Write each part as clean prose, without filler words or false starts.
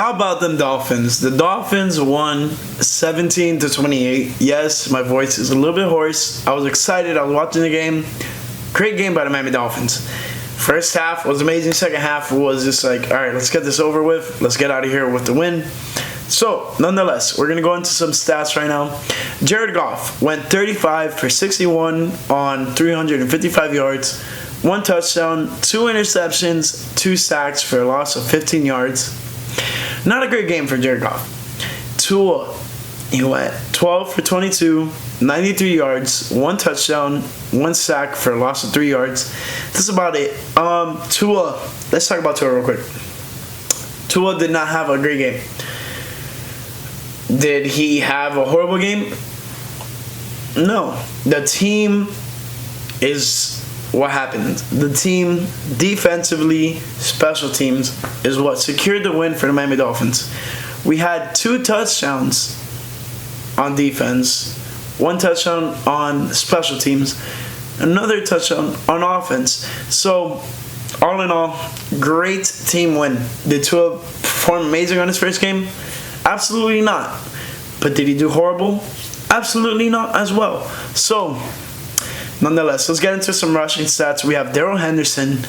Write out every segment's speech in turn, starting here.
How about them Dolphins? The Dolphins won 17-28. Yes, my voice is a little bit hoarse. I was excited. I was watching the game. Great game by the Miami Dolphins. First half was amazing. Second half was just like, all right, let's get this over with. Let's get out of here with the win. So, nonetheless, we're going to go into some stats right now. Jared Goff went 35 for 61 on 355 yards, 1 touchdown, 2 interceptions, 2 sacks for a loss of 15 yards. Not a great game for Jared Goff. Tua, he went 12 for 22, 93 yards, 1 touchdown, 1 sack for a loss of 3 yards. That's about it. Tua, let's talk about Tua real quick. Tua did not have a great game. Did he have a horrible game? No. The team is what happened. The team, defensively, special teams, is what secured the win for the Miami Dolphins. We had 2 touchdowns on defense, 1 touchdown on special teams, another touchdown on offense. So, all in all, great team win. Did Tua perform amazing on his first game? Absolutely not. But did he do horrible? Absolutely not as well. So, nonetheless, let's get into some rushing stats. We have Darrell Henderson,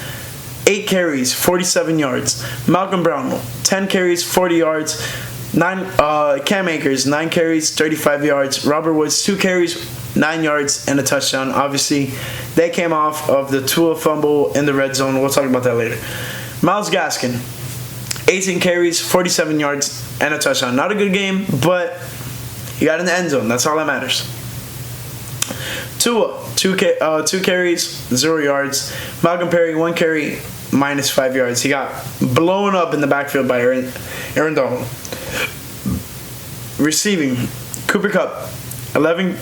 8 carries, 47 yards. Malcolm Brown, 10 carries, 40 yards. Cam Akers, 9 carries, 35 yards. Robert Woods, 2 carries, 9 yards, and a touchdown. Obviously, they came off of the Tua fumble in the red zone. We'll talk about that later. Myles Gaskin, 18 carries, 47 yards, and a touchdown. Not a good game, but he got in the end zone. That's all that matters. Tua, 2 carries, 0 yards. Malcolm Perry, 1 carry, minus 5 yards. He got blown up in the backfield by Aaron Donald. Receiving, Cooper Kupp, 11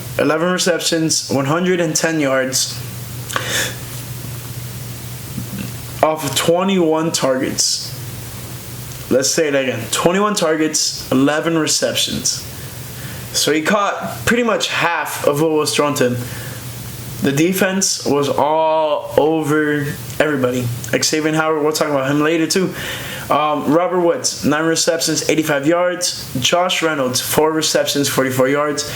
receptions, 110 yards, off of 21 targets. Let's say it again. 21 targets, 11 receptions. So he caught pretty much half of what was thrown to him. The defense was all over everybody. Xavier Howard, we'll talk about him later too. Robert Woods, 9 receptions, 85 yards. Josh Reynolds, 4 receptions, 44 yards.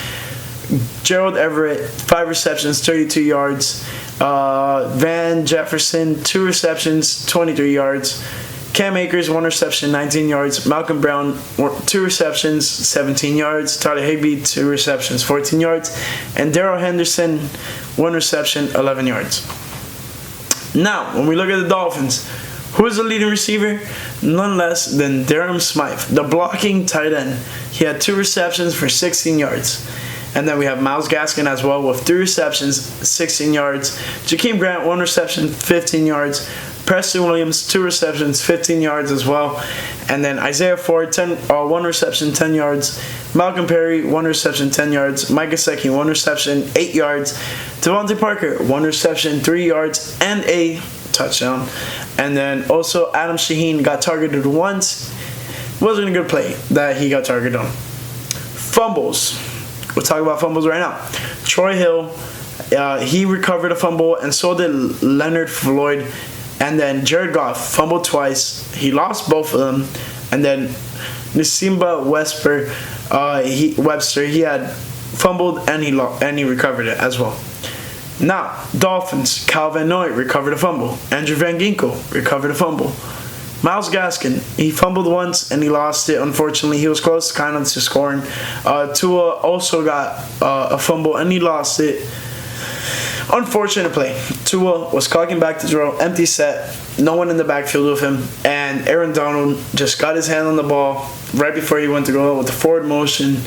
Gerald Everett, 5 receptions, 32 yards. Van Jefferson, 2 receptions, 23 yards. Cam Akers, 1 reception, 19 yards. Malcolm Brown, 2 receptions, 17 yards. Tyler Higbee, 2 receptions, 14 yards. And Darrell Henderson, 1 reception, 11 yards. Now, when we look at the Dolphins, who is the leading receiver? None less than Durham Smythe, the blocking tight end. He had 2 receptions for 16 yards. And then we have Myles Gaskin as well with 3 receptions, 16 yards. Jakeem Grant, 1 reception, 15 yards. Preston Williams, 2 receptions, 15 yards as well. And then Isaiah Ford, 1 reception, 10 yards. Malcolm Perry, 1 reception, 10 yards. Mike Gesicki, 1 reception, 8 yards. Devontae Parker, 1 reception, 3 yards, and a touchdown. And then also Adam Shaheen got targeted once. Wasn't a good play that he got targeted on. Fumbles. We'll talk about fumbles right now. Troy Hill, he recovered a fumble, and so did Leonard Floyd. And then Jared Goff fumbled twice. He lost both of them. And then Nisimba Webster, he had fumbled and he recovered it as well. Now, Dolphins, Calvin Noy recovered a fumble. Andrew Van Ginkel recovered a fumble. Myles Gaskin, he fumbled once and he lost it. Unfortunately, he was close kind of to scoring. Tua also got a fumble and he lost it. Unfortunate play. Tua was cocking back to throw, empty set, no one in the backfield with him, and Aaron Donald just got his hand on the ball right before he went to go with the forward motion,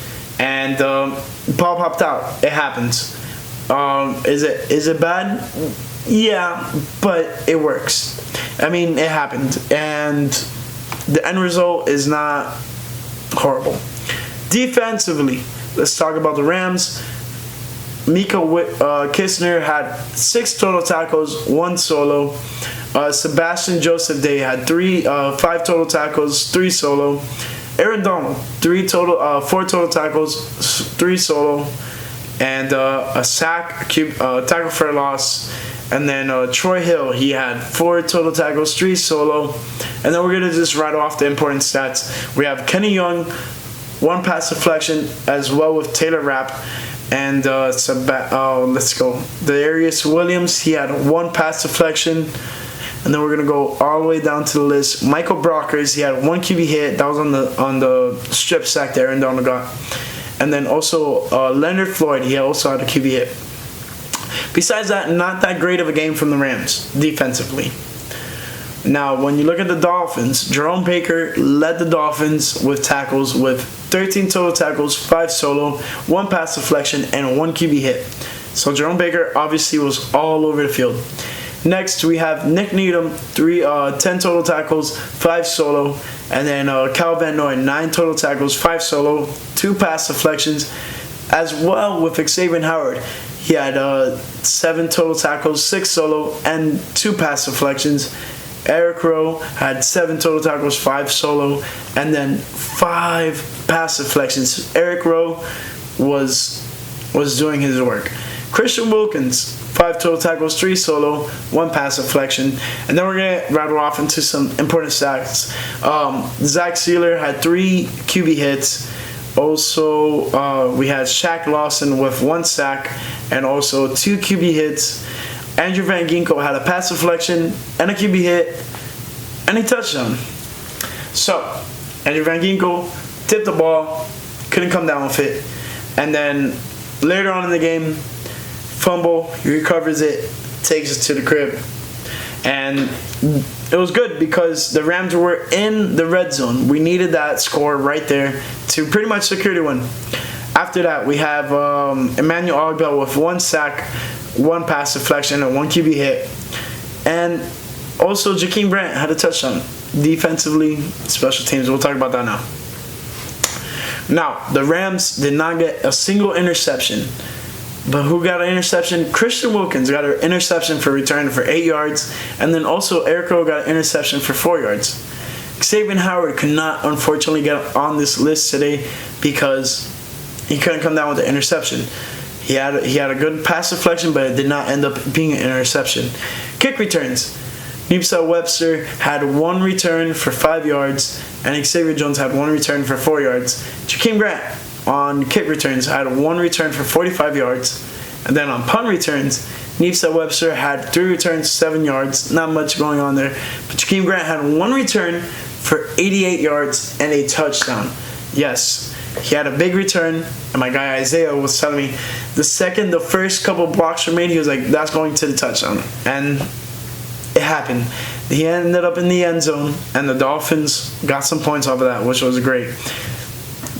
and ball popped out. It happens. Is it bad? Yeah, but it works. I mean, it happened, and the end result is not horrible. Defensively, let's talk about the Rams. Mika Kistner had 6 total tackles, 1 solo. Sebastian Joseph Day had 5 total tackles, 3 solo. Aaron Donald, 4 total tackles, 3 solo, and a sack, tackle for a loss, And then Troy Hill, he had 4 total tackles, 3 solo. And then we're going to just rattle off the important stats. We have Kenny Young, 1 pass deflection, as well with Taylor Rapp. And let's go. Darius Williams, he had 1 pass deflection. And then we're going to go all the way down to the list. Michael Brockers, he had 1 QB hit. That was on the strip sack that Aaron Donald got. And then also Leonard Floyd, he also had a QB hit. Besides that, not that great of a game from the Rams defensively. Now, when you look at the Dolphins, Jerome Baker led the Dolphins with tackles with 13 total tackles, 5 solo, 1 pass deflection, and 1 QB hit. So Jerome Baker obviously was all over the field. Next, we have Nick Needham, 10 total tackles, 5 solo, and then Cal Van Noy, 9 total tackles, 5 solo, 2 pass deflections, as well with Xavier Howard. He had 7 total tackles, 6 solo, and 2 pass deflections. Eric Rowe had 7 total tackles, 5 solo, and then 5 pass deflections. Eric Rowe was doing his work. Christian Wilkins, 5 total tackles, 3 solo, 1 pass deflection. And then we're going to rattle off into some important stats. Zach Sealer had 3 QB hits. Also, we had Shaq Lawson with 1 sack and also 2 QB hits. Andrew Van Ginkel had a pass deflection and a QB hit and a touchdown. So, Andrew Van Ginkel tipped the ball, couldn't come down with it. And then later on in the game, fumble, he recovers it, takes it to the crib. And it was good because the Rams were in the red zone. We needed that score right there to pretty much secure the win. After that, we have Emmanuel Ogbell with 1 sack, 1 pass deflection, and 1 QB hit. And also, Jakeem Grant had a touchdown. Defensively, special teams. We'll talk about that now. Now, the Rams did not get a single interception. But who got an interception? Christian Wilkins got an interception for return for 8 yards. And then also Eric Rowe got an interception for 4 yards. Xavier Howard could not, unfortunately, get on this list today because he couldn't come down with the interception. He had a good pass deflection, but it did not end up being an interception. Kick returns. Nipsel Webster had 1 return for 5 yards, and Xavier Jones had 1 return for 4 yards. Jakeem Grant on kick returns had 1 return for 45 yards. And then on punt returns, Nipsel Webster had 3 returns, 7 yards. Not much going on there. But Jakeem Grant had 1 return for 88 yards and a touchdown. Yes, he had a big return. And my guy Isaiah was telling me the first couple blocks were made, he was like, that's going to the touchdown. And it happened. He ended up in the end zone, and the Dolphins got some points off of that, which was great.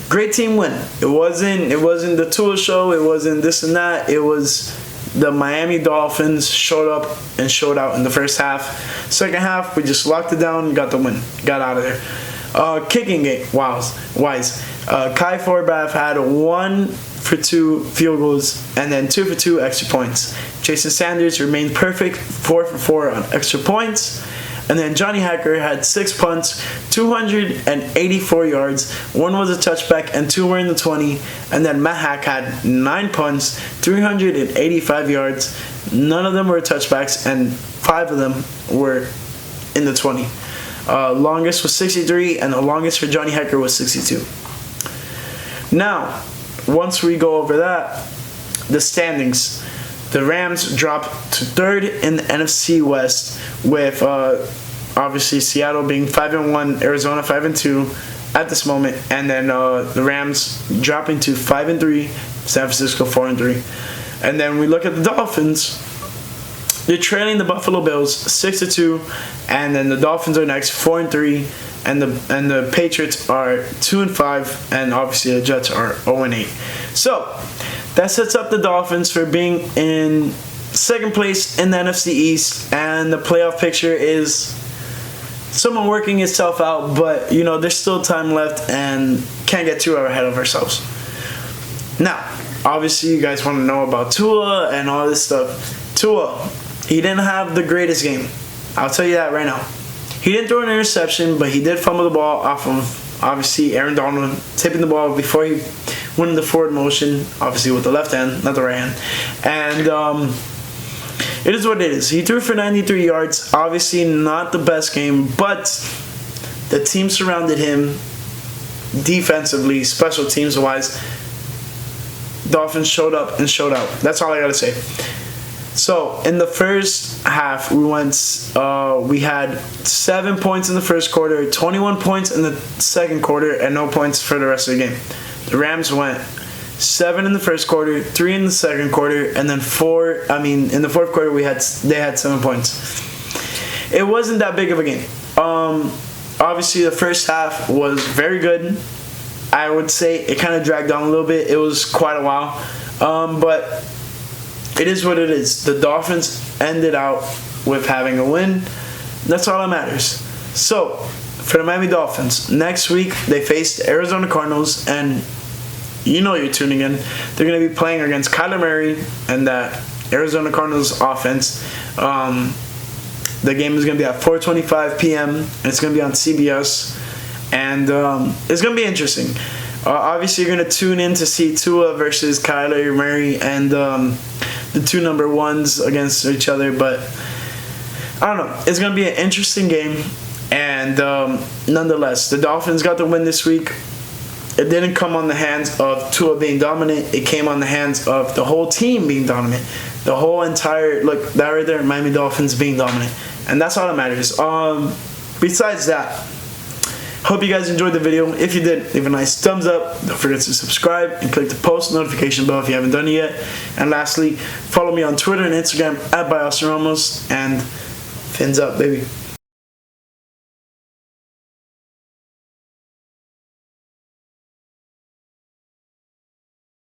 Great team win. It wasn't the Tua show. It wasn't this and that. It was the Miami Dolphins showed up and showed out in the first half. Second half, we just locked it down, got the win, got out of there. Kicking game wise, Kai Forbath had 1 for 2 field goals and then 2 for 2 extra points. Jason Sanders remained perfect, 4 for 4 on extra points. And then Johnny Hacker had 6 punts, 284 yards. 1 was a touchback and 2 were in the 20. And then Matt Hack had 9 punts, 385 yards. None of them were touchbacks, and 5 of them were in the 20. Longest was 63, and the longest for Johnny Hacker was 62. Now, once we go over that, the standings. The Rams dropped to 3rd in the NFC West with obviously Seattle being 5-1, Arizona 5-2 at this moment, and then the Rams dropping to 5-3, San Francisco 4-3. And then we look at the Dolphins. They're trailing the Buffalo Bills 6-2, and then the Dolphins are next 4-3. And the Patriots are 2-5, and obviously the Jets are 0-8. So that sets up the Dolphins for being in 2nd place in the NFC East, and the playoff picture is somewhat working itself out. But there's still time left, and can't get too ahead of ourselves. Now, obviously, you guys want to know about Tua and all this stuff. Tua, he didn't have the greatest game. I'll tell you that right now. He didn't throw an interception, but he did fumble the ball off of, obviously, Aaron Donald tipping the ball before he went in the forward motion, obviously with the left hand, not the right hand. And it is what it is. He threw for 93 yards. Obviously, not the best game, but the team surrounded him defensively, special teams wise. Dolphins showed up and showed out. That's all I gotta say. So in the first half, we had 7 points in the first quarter, 21 points in the second quarter, and no points for the rest of the game. The Rams went 7 in the first quarter, 3 in the second quarter, and then 4. In the fourth quarter they had 7 points. It wasn't that big of a game. Obviously the first half was very good. I would say it kind of dragged on a little bit. It was quite a while, but it is what it is. The Dolphins ended out with having a win. That's all that matters. So, for the Miami Dolphins, next week they face the Arizona Cardinals, and you know you're tuning in. They're going to be playing against Kyler Murray and that Arizona Cardinals offense. The game is going to be at 4:25 p.m. and it's going to be on CBS, and it's going to be interesting. Obviously, you're going to tune in to see Tua versus Kyler Murray and the two number ones against each other, but I don't know. It's going to be an interesting game, and nonetheless, the Dolphins got the win this week. It didn't come on the hands of Tua being dominant. It came on the hands of the whole team being dominant. The whole entire, look, that right there, Miami Dolphins being dominant. And that's all that matters. Besides that, hope you guys enjoyed the video. If you did, leave a nice thumbs up. Don't forget to subscribe and click the post notification bell if you haven't done it yet. And lastly, follow me on Twitter and Instagram at @ByAustinRamos. And fins up, baby.